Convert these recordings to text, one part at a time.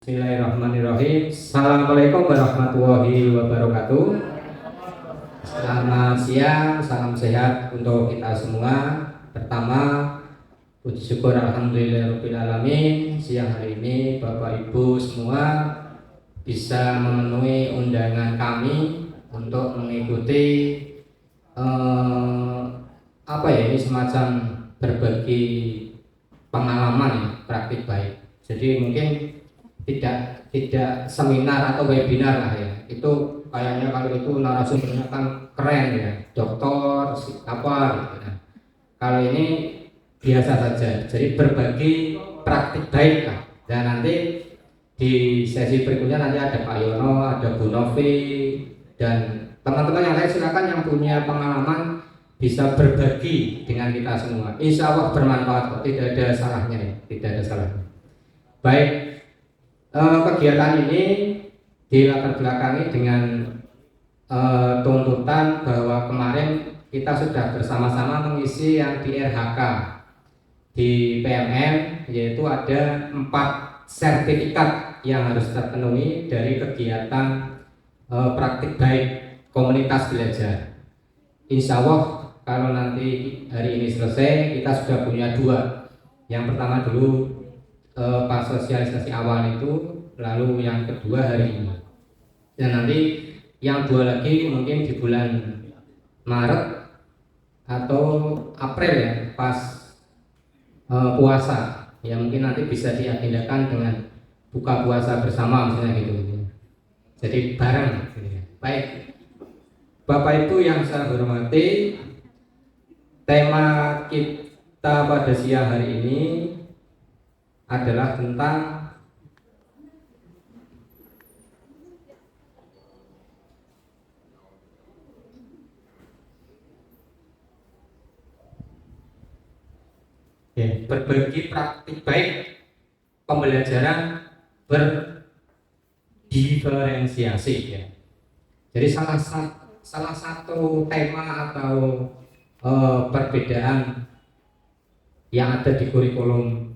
Bismillahirrahmanirrahim. Assalamualaikum warahmatullahi wabarakatuh. Selamat siang, salam sehat untuk kita semua. Pertama, puji syukur alhamdulillahirabbil alamin. Siang hari ini Bapak Ibu semua bisa memenuhi undangan kami untuk mengikuti ini semacam berbagi pengalaman ya, praktik baik. Jadi mungkin tidak seminar atau webinar lah ya. Itu kayaknya kalau itu narasumbernya kan keren ya, dokter apa gitu. Nah, kalau ini biasa saja. Jadi berbagi praktik baik lah. Dan nanti di sesi berikutnya nanti ada Pak Yono, ada Bu Novi dan teman-teman yang lain, silakan yang punya pengalaman bisa berbagi dengan kita semua. Insya Allah bermanfaat kok, tidak ada salahnya ya, tidak ada salahnya. Baik. Kegiatan ini dilatar belakangi dengan tuntutan bahwa kemarin kita sudah bersama-sama mengisi yang di RHK di PMN, yaitu ada 4 sertifikat yang harus terpenuhi dari kegiatan praktik baik komunitas belajar. Insya Allah kalau nanti hari ini selesai kita sudah punya 2. Yang pertama dulu pas sosialisasi awal itu, lalu yang kedua hari ini. Dan nanti yang 2 lagi mungkin di bulan Maret atau April ya, pas puasa ya, mungkin nanti bisa diagendakan dengan buka puasa bersama misalnya gitu. Jadi bareng gitu ya. Baik, Bapak Ibu yang saya hormati, tema kita pada siang hari ini adalah tentang berbagi praktik baik pembelajaran berdiferensiasi ya. Jadi salah satu tema atau perbedaan yang ada di kurikulum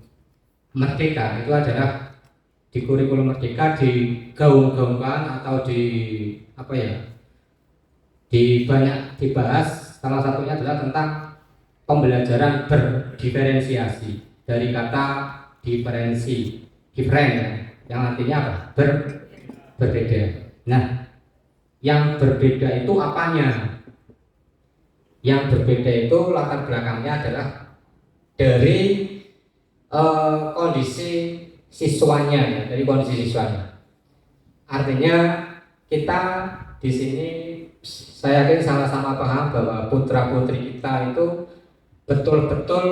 Merdeka itu adalah di kurikulum Merdeka digaung-gaungkan atau banyak dibahas. Salah satunya adalah tentang pembelajaran berdiferensiasi, dari kata diferensi, different ya, yang artinya apa? Berbeda. Nah, yang berbeda itu apanya? Yang berbeda itu latar belakangnya adalah dari kondisi siswanya ya, dari kondisi siswanya. Artinya kita di sini saya yakin sama-sama paham bahwa putra-putri kita itu betul-betul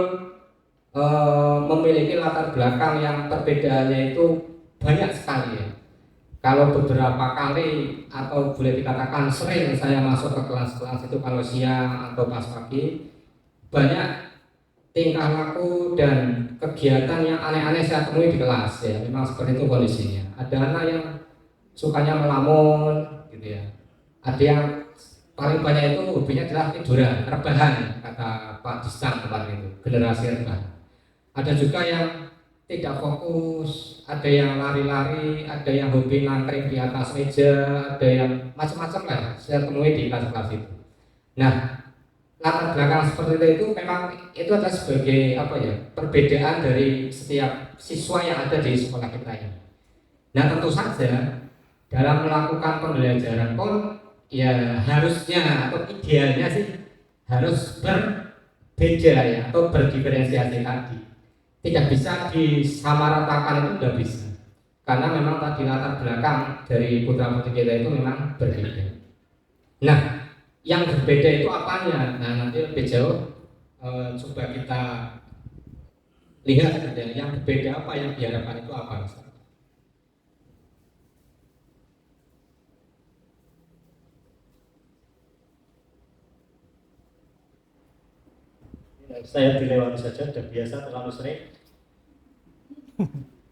memiliki latar belakang yang perbedaannya itu banyak sekali ya. Kalau beberapa kali atau boleh dikatakan sering saya masuk ke kelas-kelas itu kalau siang atau pas pagi, banyak tingkah laku dan kegiatan yang aneh-aneh saya temui di kelas ya. Memang seperti itu kondisinya. Ada anak yang sukanya melamun gitu ya. Ada yang paling banyak itu hobinya adalah tiduran, rebahan kata Pak Disang kemarin itu, generasi rebahan. Ada juga yang tidak fokus, ada yang lari-lari, ada yang hobi nangkring di atas meja, ada yang macam-macam lah saya temui di kelas-kelas itu. Nah, latar belakang seperti itu memang itu adalah sebagai perbedaan dari setiap siswa yang ada di sekolah kita ini. Nah, tentu saja dalam melakukan pembelajaran pun ya harusnya atau idealnya sih harus berbeda ya, atau berdiferensiasi tadi. Tidak bisa disamaratakan, itu tidak bisa, karena memang tadi latar belakang dari putra-putri kita itu memang berbeda. Nah, yang berbeda itu apanya? Nah, nanti lebih jauh coba kita lihat saja yang berbeda apa, yang diharapkan itu apa. Saya dilewati saja, sudah biasa terlalu sering.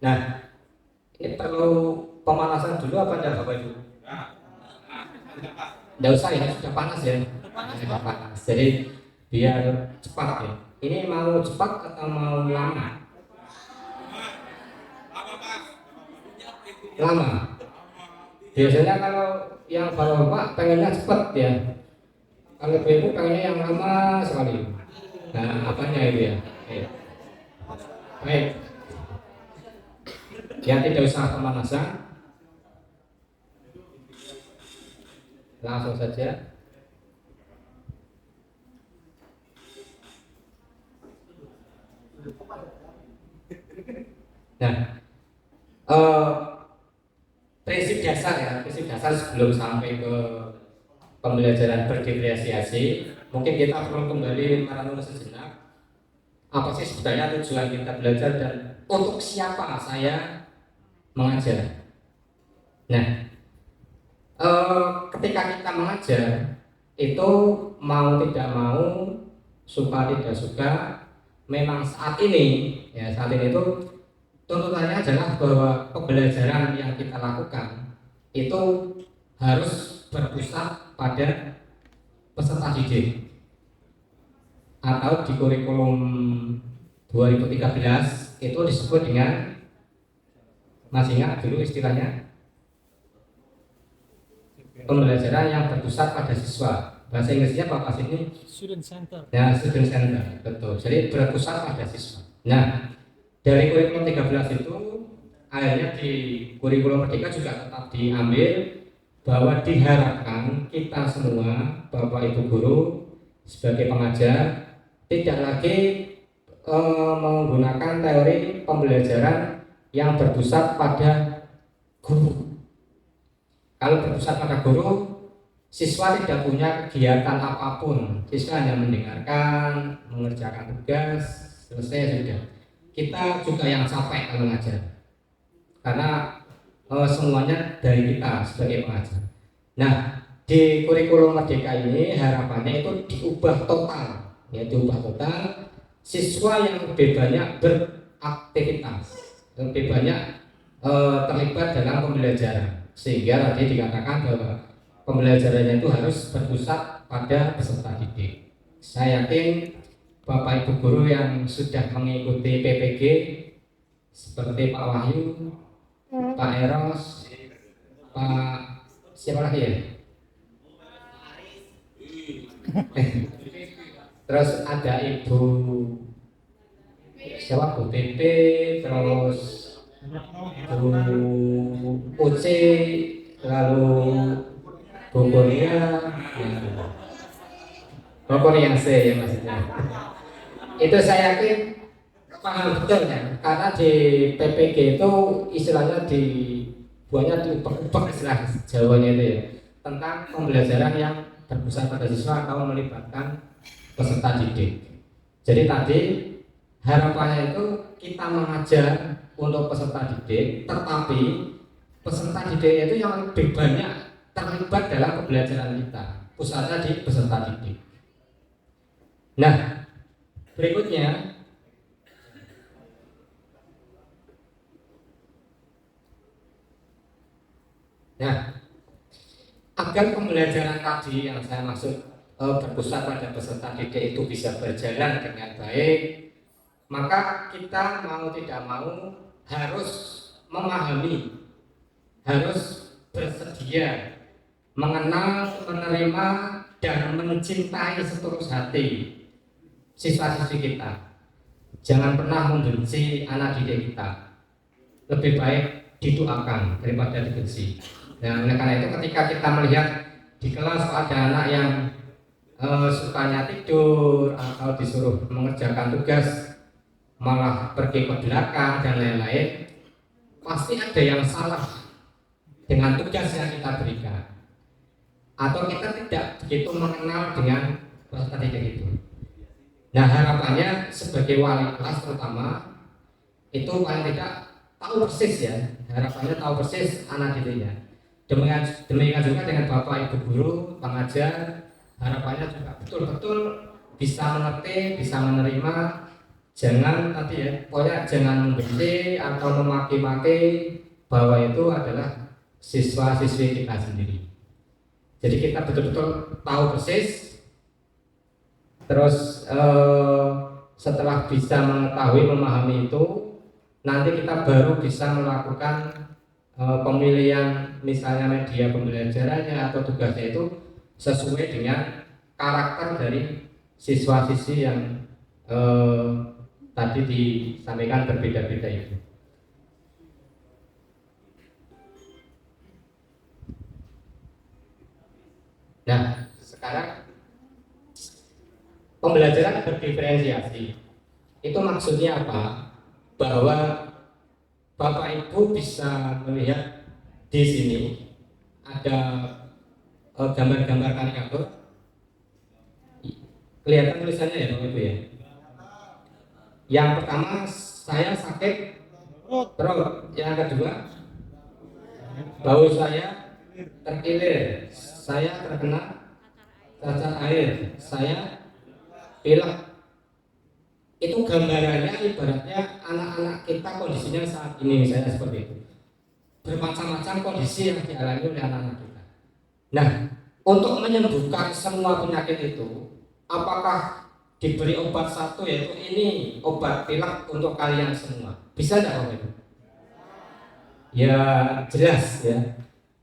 Nah, ini perlu pemanasan dulu apa enggak Bapak Ibu? Enggak usah ya, sudah panas ya. Sudah panas. Jadi biar cepat ya. Ini mau cepat atau mau lama? lama. Biasanya kalau yang bapak pengennya cepat ya, kalau ibu pengennya yang lama sekali. Nah, apanya itu ya? Oke. Baik, ya tidak usah pemanasan, langsung saja. Nah, eh, prinsip dasar sebelum sampai ke pembelajaran berdiferensiasi, mungkin kita perlu kembali merenung sejenak. Apa sih sebenarnya tujuan kita belajar dan untuk siapa saya mengajar? Nah, ketika kita mengajar itu mau tidak mau, suka tidak suka, memang saat ini itu tuntutannya adalah bahwa pembelajaran yang kita lakukan itu harus berpusat pada peserta didik, atau di kurikulum 2013 itu disebut dengan, masih ingat dulu istilahnya, pembelajaran yang berpusat pada siswa. Bahasa Inggrisnya apa Pak ini? Student center. Ya, student center, betul. Jadi berpusat pada siswa. Nah, dari kurikulum 13 itu akhirnya di kurikulum Merdeka juga tetap diambil bahwa diharapkan kita semua, Bapak Ibu guru sebagai pengajar, tidak lagi menggunakan teori pembelajaran yang berpusat pada guru. Kalau berpusat pada guru, siswa tidak punya kegiatan apapun, siswa hanya mendengarkan, mengerjakan tugas, selesai sudah. Kita juga yang capek kalau mengajar, karena semuanya dari kita sebagai pengajar. Nah, di kurikulum Merdeka ini harapannya itu diubah total, ya diubah total. Siswa yang lebih banyak beraktivitas, lebih banyak terlibat dalam pembelajaran, sehingga tadi dikatakan bahwa pembelajarannya itu harus berpusat pada peserta didik. Saya yakin Bapak Ibu guru yang sudah mengikuti PPG seperti Pak Wahyu, Pak Eros, Pak siapa lagi ya? Terus ada Ibu siapa, Bu Tete, terus Bu Uci, lalu Bu Korea, Bu Korea C ya maksudnya. Itu saya yakin paham betul ya, karena di PPG itu istilahnya dibuatnya diubah-ubah istilah Jawanya itu ya, tentang pembelajaran yang berpusat pada siswa atau melibatkan peserta didik. Jadi tadi harapannya itu kita mengajar untuk peserta didik, tetapi peserta didik itu yang lebih banyak terlibat dalam pembelajaran kita, pusatnya di peserta didik. Nah, berikutnya agar pembelajaran tadi yang saya maksud berpusat pada peserta didik itu bisa berjalan dengan baik, maka kita mau tidak mau harus memahami, harus bersedia mengenal, menerima, dan mencintai setulus hati siswa-siswi kita. Jangan pernah membenci anak didik kita. Lebih baik didoakan daripada dibenci. Nah, oleh karena itu ketika kita melihat di kelas ada anak yang sukanya tidur atau disuruh mengerjakan tugas malah pergi ke belakang dan lain-lain, pasti ada yang salah dengan tugas yang kita berikan, atau kita tidak begitu mengenal dengan peserta didik itu. Nah, harapannya sebagai wali kelas terutama itu paling tidak tahu persis ya, harapannya tahu persis anak didiknya. Demikian juga dengan Bapak Ibu guru pengajar, harapannya juga betul-betul bisa mengerti, bisa menerima. Jangan tadi ya, pokoknya jangan membenci atau memaki-maki, bahwa itu adalah siswa-siswi kita sendiri. Jadi kita betul-betul tahu persis. Terus setelah bisa mengetahui, memahami itu, nanti kita baru bisa melakukan pemilihan misalnya media pembelajarannya atau tugasnya itu sesuai dengan karakter dari siswa-siswi yang tadi disampaikan berbeda-beda itu. Nah, sekarang pembelajaran berdiferensiasi itu maksudnya apa? Bahwa Bapak Ibu bisa melihat di sini ada gambar-gambar karikatur. Kelihatan tulisannya ya Bapak Ibu ya. Yang pertama saya sakit perut, yang kedua bau saya terkilir, saya terkena cacar air, saya pilek. Itu gambarannya ibaratnya anak-anak kita kondisinya saat ini misalnya seperti itu. Bermacam-macam kondisi yang dialami oleh anak-anak kita. Nah, untuk menyembuhkan semua penyakit itu, apakah diberi obat satu yaitu ini obat pilek untuk kalian semua? Bisa tidak Bapak Ibu? Ya jelas ya.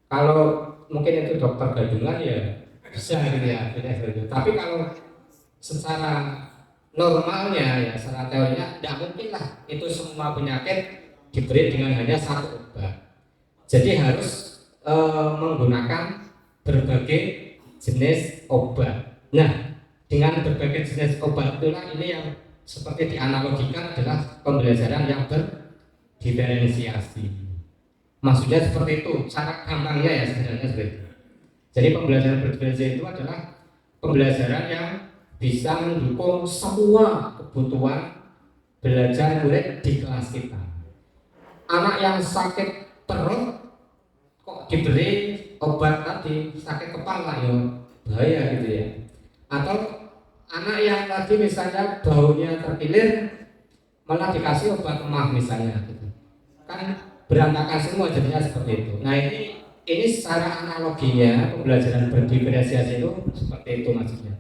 Kalau mungkin itu dokter gadungan ya bisa gitu ya, tapi kalau secara normalnya ya, secara teorinya tidak mungkin lah itu semua penyakit diberi dengan hanya satu obat. Jadi harus menggunakan berbagai jenis obat. Nah, dengan berbagai jenis obat itulah ini yang seperti dianalogikan adalah pembelajaran yang berdiferensiasi. Maksudnya seperti itu, cara gampangnya ya sebenarnya seperti itu. Jadi pembelajaran berdiferensiasi itu adalah pembelajaran yang bisa mendukung semua kebutuhan belajar murid di kelas kita. Anak yang sakit perut kok diberi obat tadi sakit kepala ya bahaya gitu ya. Atau anak yang tadi misalnya baunya terkilir malah dikasih obat emah misalnya gitu. Kan berantakan semua jadinya seperti itu. Nah ini secara analoginya pembelajaran berdiferensiasi itu seperti itu maksudnya.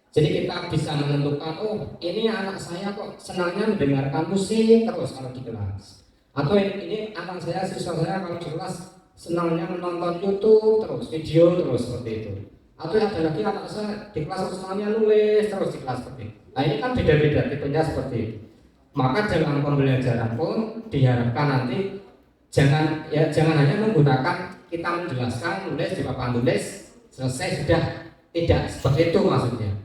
Jadi kita bisa menentukan, oh ini anak saya kok senangnya mendengarkan musik terus kalau di kelas. Atau ini anak saya, siswa saya kalau di kelas senangnya menonton YouTube terus, video terus seperti itu. Atau ada lagi anak saya di kelas senangnya nulis terus di kelas seperti itu. Nah ini kan beda-beda tipenya seperti itu. Maka dalam pembelajaran pun diharapkan nanti jangan hanya menggunakan kita menjelaskan nulis di papan tulis selesai sudah, tidak seperti itu maksudnya.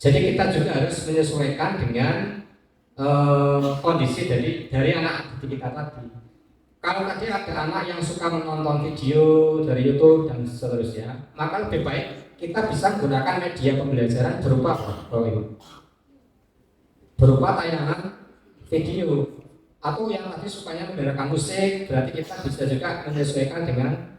Jadi kita juga harus menyesuaikan dengan kondisi dari anak didik kita tadi. Kalau tadi ada anak yang suka menonton video dari YouTube dan seterusnya, maka lebih baik kita bisa menggunakan media pembelajaran berupa tayangan video. Atau yang tadi sukanya mendengarkan musik, berarti kita bisa juga menyesuaikan dengan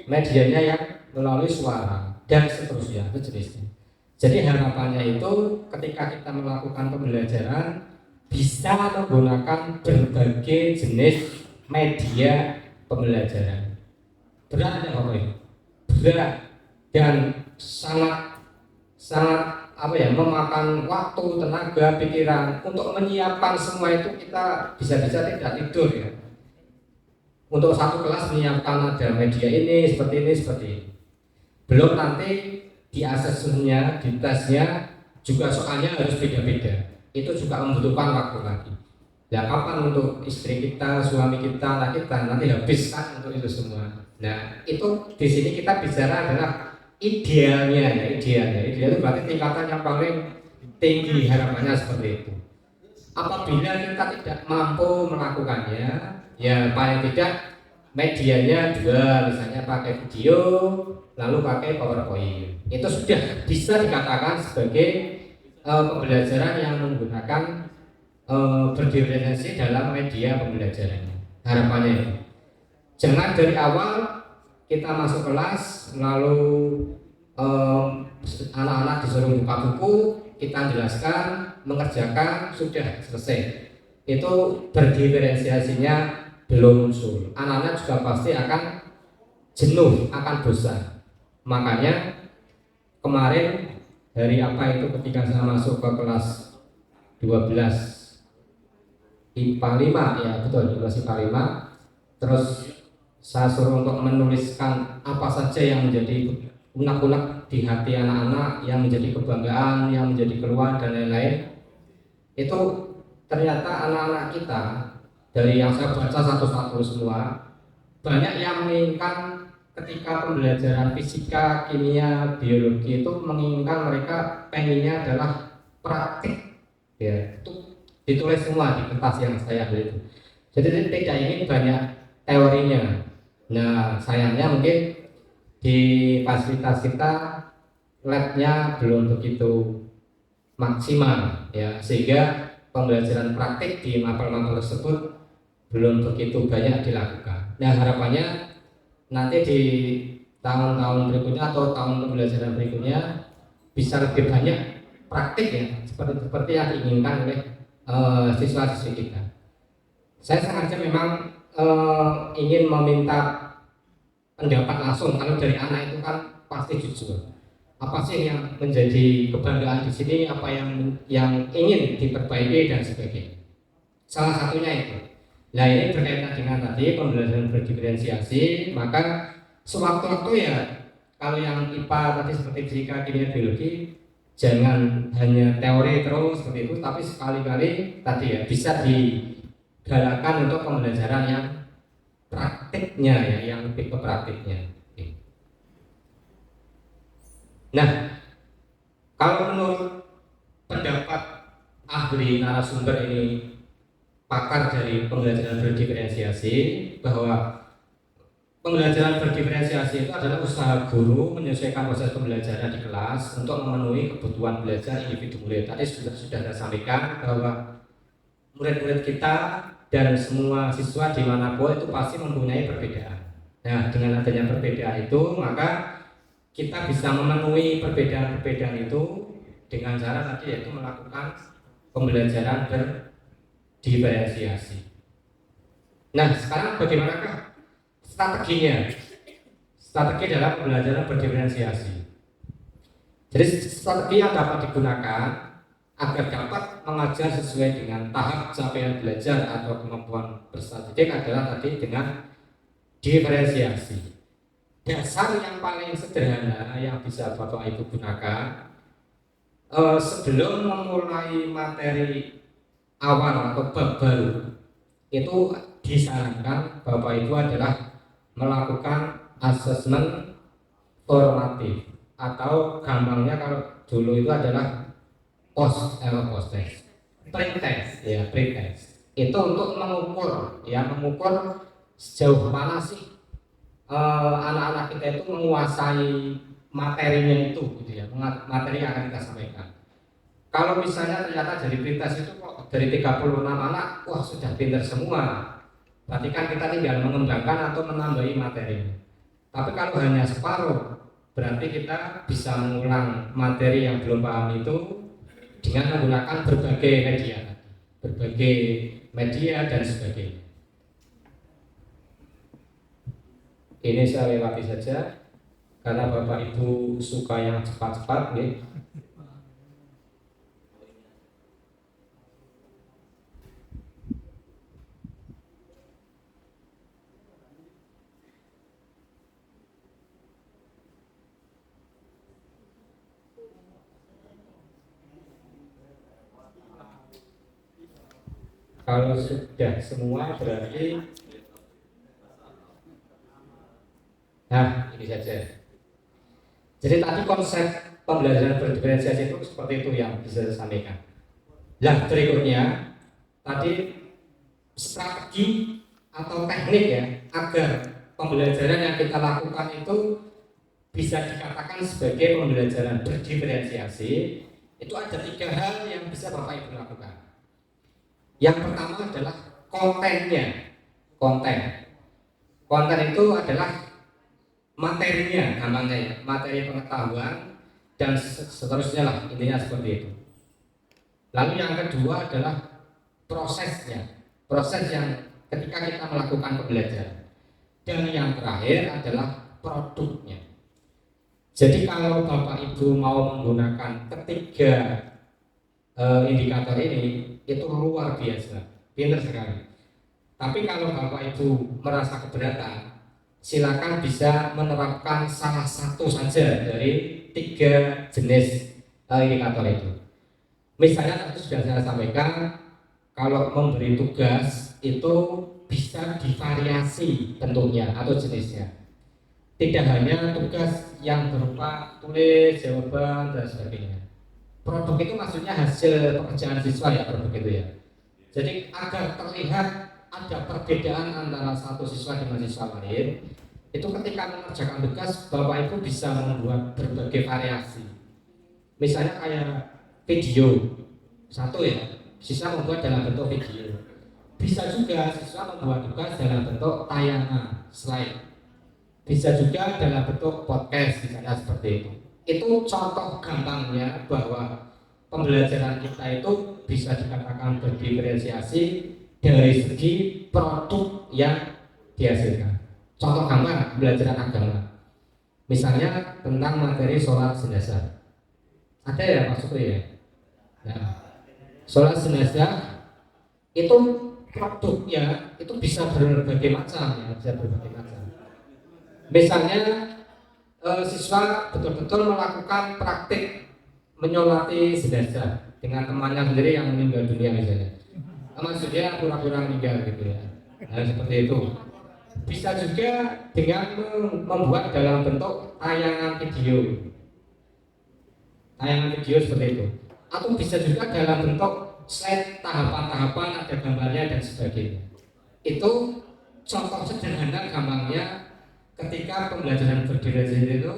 medianya yang melalui suara dan seterusnya, itu jenisnya. Jadi harapannya itu ketika kita melakukan pembelajaran bisa menggunakan berbagai jenis media pembelajaran. Berat ya Bapak Ibu? Berat dan sangat memakan waktu, tenaga, pikiran untuk menyiapkan semua itu. Kita bisa-bisa tidak tidur ya. Untuk satu kelas menyiapkan ada media ini, seperti ini. Belum nanti di asesmennya, di tesnya juga soalnya harus beda-beda. Itu juga membutuhkan waktu lagi. Ya kapan untuk istri kita, suami kita, anak kita nanti habis kan untuk itu semua. Nah itu di sini kita bicara adalah idealnya. Ideal itu berarti tingkatan yang paling tinggi, harapannya seperti itu. Apabila kita tidak mampu melakukannya, ya paling tidak medianya dua, misalnya pakai video lalu pakai PowerPoint, itu sudah bisa dikatakan sebagai pembelajaran yang menggunakan berdiferensiasi dalam media pembelajarannya. Harapannya itu jangan dari awal kita masuk kelas lalu anak-anak disuruh buka buku, kita jelaskan, mengerjakan, sudah selesai. Itu berdiferensiasinya belum muncul. Anak-anak juga pasti akan jenuh, akan bosan. Makanya kemarin dari apa itu ketika saya masuk ke kelas 12 IPA 5 ya betul, kelas IPA 5, terus saya suruh untuk menuliskan apa saja yang menjadi unek-unek di hati anak-anak, yang menjadi kebanggaan, yang menjadi keluhan dan lain-lain. Itu ternyata anak-anak kita dari yang saya baca satu-satu semua banyak yang menginginkan ketika pembelajaran fisika, kimia, biologi itu menginginkan mereka pengennya adalah praktik, ya itu ditulis semua di kertas yang saya beli itu. Jadi tidak ingin banyak teorinya. Nah sayangnya mungkin di fasilitas kita labnya belum begitu maksimal, ya sehingga pembelajaran praktik di mapel-mapel tersebut belum begitu banyak dilakukan. Nah harapannya nanti di tahun-tahun berikutnya atau tahun pembelajaran berikutnya bisa lebih banyak praktik, ya seperti yang diinginkan oleh siswa-siswi kita. Saya sengaja memang ingin meminta pendapat langsung. Kalau dari anak itu kan pasti jujur. Apa sih yang menjadi kebanggaan di sini? Apa yang ingin diperbaiki dan sebagainya. Salah satunya itu. Nah ini berkaitan dengan tadi pembelajaran berdiferensiasi. Maka sewaktu-waktu ya kalau yang IPA tadi seperti fisika, kimia, biologi, jangan hanya teori terus seperti itu, tapi sekali-kali tadi ya bisa digalakkan untuk pembelajaran yang praktiknya, ya yang lebih ke praktiknya. Nah, kalau menurut pendapat ahli narasumber ini, pakar dari pembelajaran berdiferensiasi, bahwa pembelajaran berdiferensiasi itu adalah usaha guru menyesuaikan proses pembelajaran di kelas untuk memenuhi kebutuhan belajar individu murid. Tadi sudah saya sampaikan bahwa murid-murid kita dan semua siswa dimanapun itu pasti mempunyai perbedaan. Nah, dengan adanya perbedaan itu, maka kita bisa memenuhi perbedaan-perbedaan itu dengan cara tadi yaitu melakukan pembelajaran berdiferensiasi. Nah, sekarang bagaimanakah strateginya? Strategi dalam pembelajaran berdiferensiasi. Jadi strategi yang dapat digunakan agar dapat mengajar sesuai dengan tahap capaian belajar atau kemampuan berstatistik adalah tadi dengan diferensiasi. Dasar yang paling sederhana yang bisa Bapak Ibu gunakan sebelum memulai materi awal atau bab baru, itu disarankan Bapak Ibu adalah melakukan asesmen formatif, atau gampangnya kalau dulu itu adalah post test, pre-test, ya pre-test. Itu untuk mengukur sejauh mana sih anak-anak kita itu menguasai materinya itu, gitu ya, materi yang akan kita sampaikan. Kalau misalnya ternyata dari pre-test itu kok dari 36 anak, wah sudah pintar semua, berarti kan kita tinggal mengembangkan atau menambahi materinya. Tapi kalau hanya separuh, berarti kita bisa mengulang materi yang belum paham itu dengan menggunakan berbagai media dan sebagainya. Ini saya lewati saja karena Bapak Ibu suka yang cepat-cepat, nih. Kalau sudah semua berarti nah ini saja. Jadi tadi konsep pembelajaran berdiferensiasi itu seperti itu yang bisa saya sampaikan. Nah berikutnya tadi strategi atau teknik, ya, agar pembelajaran yang kita lakukan itu bisa dikatakan sebagai pembelajaran berdiferensiasi. Itu ada 3 hal yang bisa Bapak Ibu lakukan. Yang pertama adalah kontennya. Konten itu adalah materinya, gampangnya ya, materi pengetahuan dan seterusnya lah, intinya seperti itu. Lalu yang kedua adalah prosesnya, proses yang ketika kita melakukan pembelajaran. Dan yang terakhir adalah produknya. Jadi kalau Bapak Ibu mau menggunakan ketiga indikator ini, itu luar biasa, pintar sekali. Tapi kalau Bapak Ibu merasa keberatan, silakan bisa menerapkan salah satu saja dari 3 jenis indikator itu. Misalnya tadi sudah saya sampaikan, kalau memberi tugas itu bisa divariasi bentuknya atau jenisnya. Tidak hanya tugas yang berupa tulis, jawaban, dan sebagainya. Produk itu maksudnya hasil pekerjaan siswa ya, produk itu ya. Jadi agar terlihat ada perbedaan antara satu siswa dengan siswa lain, itu ketika mengerjakan tugas Bapak Ibu bisa membuat berbagai variasi. Misalnya kayak video satu ya, siswa membuat dalam bentuk video. Bisa juga siswa membuat tugas dalam bentuk tayangan slide. Bisa juga dalam bentuk podcast misalnya seperti itu. Itu contoh gampangnya bahwa pembelajaran kita itu bisa dikatakan berdiferensiasi dari segi produk yang dihasilkan. Contoh gampang pembelajaran agama, misalnya tentang materi sholat jenazah. Ada ya Pak Sukri ya? Nah, sholat jenazah itu produknya itu bisa berbagai macam ya, bisa berbagai macam. Misalnya siswa betul-betul melakukan praktik menyolati jenazah dengan temannya sendiri yang meninggal dunia misalnya. Maksudnya pura-pura meninggal gitu ya. Nah, seperti itu. Bisa juga dengan membuat dalam bentuk tayangan video. Tayangan video seperti itu. Atau bisa juga dalam bentuk slide tahapan-tahapan ada gambarnya dan sebagainya. Itu contoh sederhana gampangnya ketika pembelajaran berdiferensiasi itu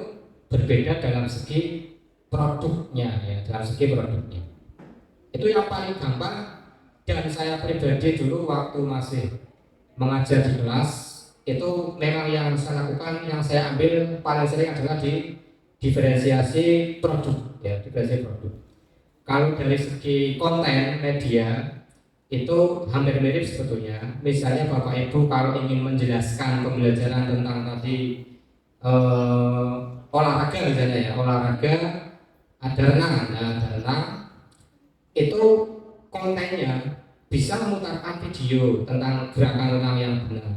berbeda dalam segi produknya ya, dalam segi produknya. Itu yang paling gampang, dan saya pribadi dulu waktu masih mengajar di kelas itu memang yang saya lakukan, yang saya ambil paling sering adalah di diferensiasi produk ya, diferensiasi produk. Kalau dari segi konten media itu hampir mirip sebetulnya. Misalnya Bapak Ibu kalau ingin menjelaskan pembelajaran tentang tadi olahraga misalnya ya, olahraga ada renang, nah ada renang itu kontennya bisa memutarkan video tentang gerakan renang yang benar.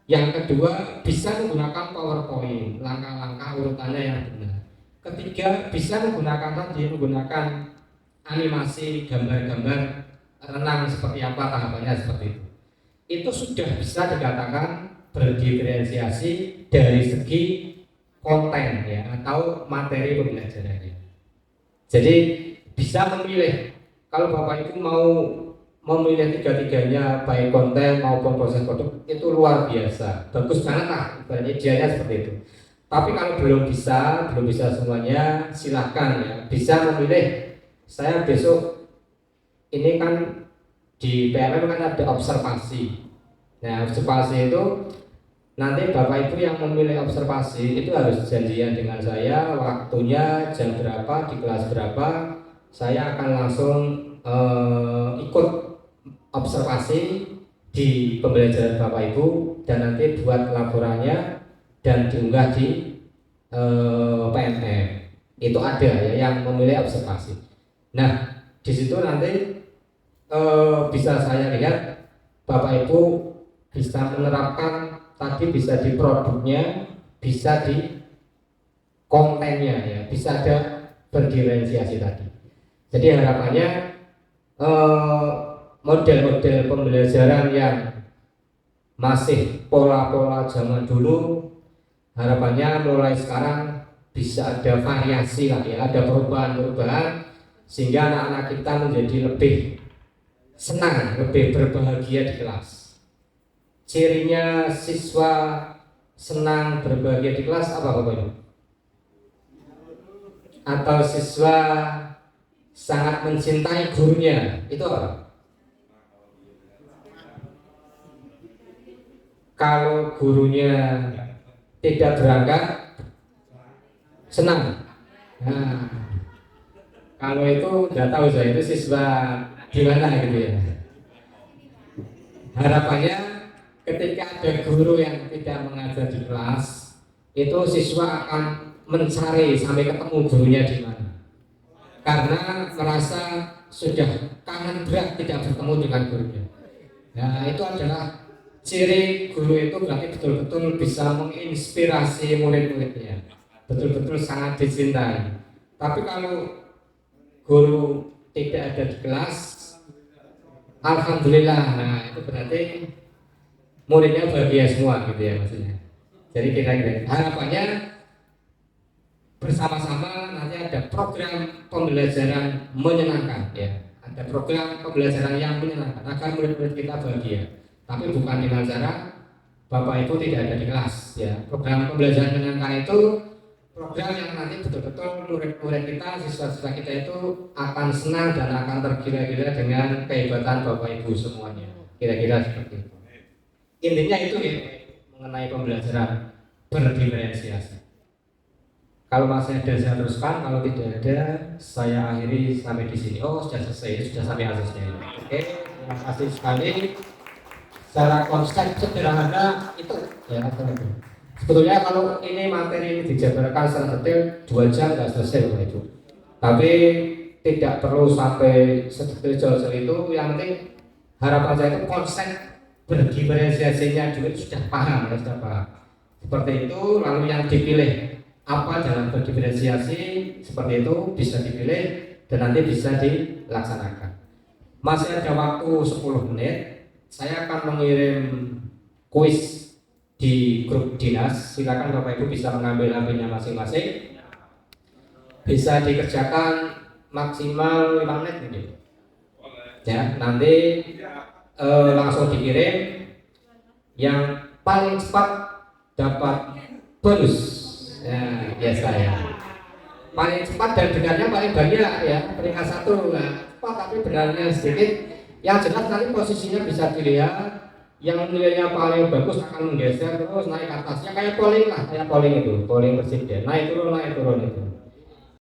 Yang kedua bisa menggunakan PowerPoint, langkah-langkah urutannya yang benar. Ketiga bisa menggunakan animasi, gambar-gambar renang seperti apa, tahapannya seperti itu. Itu sudah bisa dikatakan berdiferensiasi dari segi konten ya, atau materi pembelajarannya. Jadi bisa memilih. Kalau Bapak Ibu mau memilih tiga-tiganya, baik konten maupun proses produk, itu luar biasa, bagus banget lah, idealnya seperti itu. Tapi kalau belum bisa semuanya, silahkan ya, bisa memilih. Saya besok ini kan di PMM kan ada observasi. Nah, observasi itu nanti Bapak Ibu yang memilih observasi itu harus janjian dengan saya, waktunya jam berapa, di kelas berapa. Saya akan langsung ikut observasi di pembelajaran Bapak Ibu, dan nanti buat laporannya dan diunggah di PMM. Itu ada ya yang memilih observasi. Nah, di situ nanti bisa saya lihat Bapak Ibu bisa menerapkan tadi, bisa di produknya, bisa di kontennya ya, bisa ada berdiferensiasi tadi. Jadi harapannya model-model pembelajaran yang masih pola-pola zaman dulu, harapannya mulai sekarang bisa ada variasi lah ya, ada perubahan-perubahan sehingga anak-anak kita menjadi lebih senang, lebih berbahagia di kelas. Cirinya siswa senang berbahagia di kelas apa Bapak Ibu? Atau siswa sangat mencintai gurunya, itu apa? Kalau gurunya tidak berangkat, senang. Nah, kalau itu nggak tahu saya, itu siswa gimana gitu ya. Harapannya ketika ada guru yang tidak mengajar di kelas, itu siswa akan mencari sampai ketemu gurunya di mana, karena merasa sudah kangen berat tidak bertemu dengan gurunya. Nah, itu adalah ciri guru itu berarti betul-betul bisa menginspirasi murid-muridnya, betul-betul sangat dicintai. Tapi kalau guru tidak ada di kelas, alhamdulillah, nah itu berarti muridnya bahagia semua gitu ya maksudnya. Jadi kira-kira harapannya bersama-sama nanti ada program pembelajaran menyenangkan ya, ada program pembelajaran yang menyenangkan agar murid-murid kita bahagia. Tapi bukan dengan cara Bapak Ibu tidak ada di kelas ya. Program pembelajaran menyenangkan itu program yang nanti betul-betul murid-murid kita, siswa-siswa kita itu akan senang dan akan tergila-gila dengan kehebatan Bapak Ibu semuanya. Kira-kira seperti itu. Intinya itu ya mengenai pembelajaran berdiferensiasi. Kalau masih ada saya teruskan, kalau tidak ada saya akhiri sampai di sini. Oh sudah selesai, sudah sampai asesnya. Oke, terima kasih sekali. Secara konsep sederhana itu ya itu. Sebetulnya kalau ini materi ini dijabarkan secara detail 2 jam nggak selesai Bapak Ibu. Tapi tidak perlu sampai sedetail jauh itu. Yang penting harapan saya itu konsep berdiferensiasinya dulu sudah paham ya, sudah paham. Seperti itu, lalu yang dipilih apa dalam berdiferensiasi seperti itu bisa dipilih dan nanti bisa dilaksanakan. Masih ada waktu 10 menit. Saya akan mengirim kuis di grup dinas. Silakan Bapak Ibu bisa mengambil HP-nya masing-masing. Bisa dikerjakan maksimal 5 menit mungkin. Ya, nanti langsung dikirim. Yang paling cepat dapat bonus. Ya, biasa ya. Paling cepat dan benarnya paling banyak ya, peringkat 1. Nah, cepat tapi benarnya sedikit. Yang jelas nanti posisinya bisa dilihat. Yang nilainya paling bagus akan menggeser terus naik ke atasnya kayak polling lah, kayak polling itu, polling presiden. Naik turun itu.